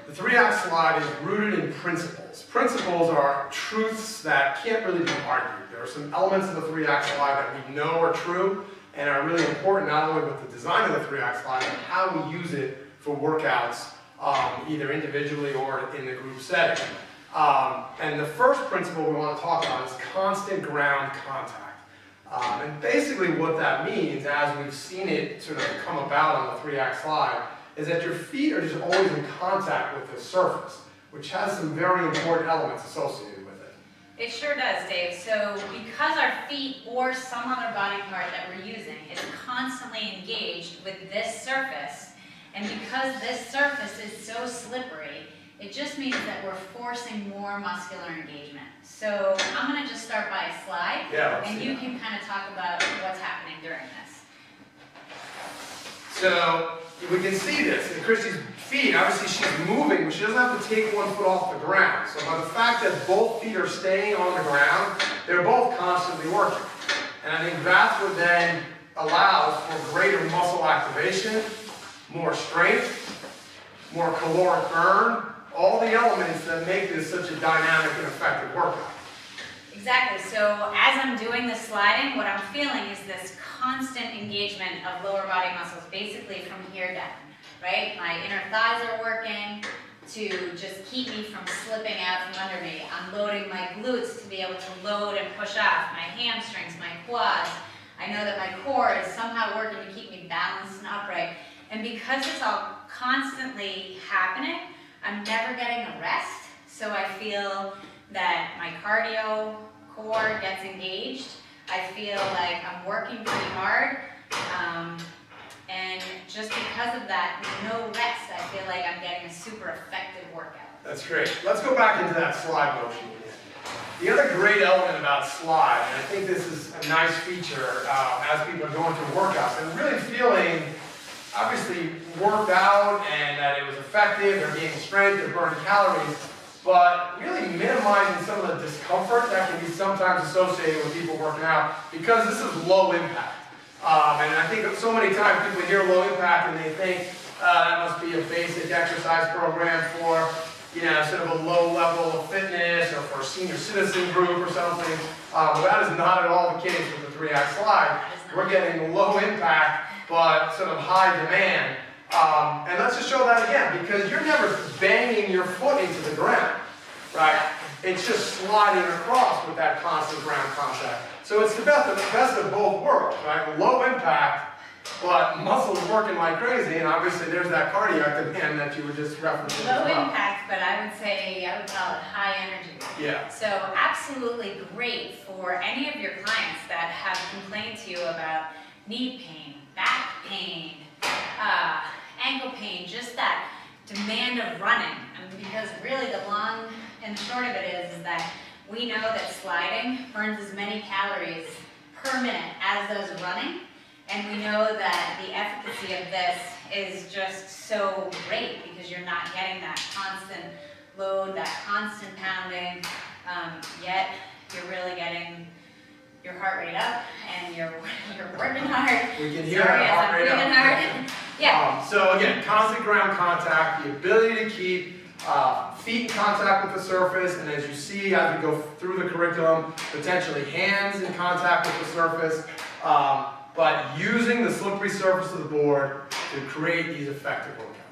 the 3-act slide is rooted in principles. Principles are truths that can't really be argued. There are some elements of the 3-act slide that we know are true and are really important not only with the design of the 3-act slide, but how we use it for workouts, either individually or in the group setting. And the first principle we want to talk about is constant ground contact. And basically what that means, as we've seen it sort of come about on the 3-act slide, is that your feet are just always in contact with the surface, which has some very important elements associated with it. It sure does, Dave. So because our feet or some other body part that we're using is constantly engaged with this surface, and because this surface is so slippery, it just means that we're forcing more muscular engagement. So I'm going to just start by a slide, and you can kind of talk about what's happening during this. So we can see this in Christy's feet. Obviously she's moving, but she doesn't have to take one foot off the ground. So by the fact that both feet are staying on the ground, they're both constantly working. And I think that's what then allows for greater muscle activation, more strength, more caloric burn, all the elements that make this such a dynamic and effective workout. Exactly. So as I'm doing the sliding, what I'm feeling is this constant engagement of lower body muscles, basically from here down, right? My inner thighs are working to just keep me from slipping out from under me. I'm loading my glutes to be able to load and push off, my hamstrings, my quads. I know that my core is somehow working to keep me balanced and upright. And because it's all constantly happening, I'm never getting a rest. So I feel that my cardio core gets engaged. I feel like I'm working pretty hard. And just because of that, with no rest, I feel like I'm getting a super effective workout. That's great. Let's go back into that slide motion again. The other great element about slide, and I think this is a nice feature as people are going through workouts and really feeling obviously worked out and that it was effective, they're gaining strength, they're burning calories, but really minimizing some of the discomfort that can be sometimes associated with people working out because this is low impact. And I think so many times people hear low impact and they think that must be a basic exercise program for, you know, sort of a low level of fitness or for a senior citizen group or something. But that is not at all the case with the 3-act slide. We're getting low impact but sort of high demand. And let's just show that again, because you're never banging your foot into the ground, right? It's just sliding across with that constant ground contact. So it's the best of both worlds, right? Low impact, but muscles working like crazy, and obviously there's that cardiac demand that you were just referencing. Low impact, but I would call it high energy. Yeah. So absolutely great for any of your clients that have complained to you about knee pain, back pain, ankle pain, just that demand of running. Because really the long and the short of it is that we know that sliding burns as many calories per minute as does running. And we know that the efficacy of this is just so great because you're not getting that constant load, that constant pounding, yet you're really getting your heart rate up and you're working hard. We can hear our heart rate up. Hard. Yeah. So again, constant ground contact, the ability to keep feet in contact with the surface, and as you see as we go through the curriculum, potentially hands in contact with the surface, but using the slippery surface of the board to create these effective workouts.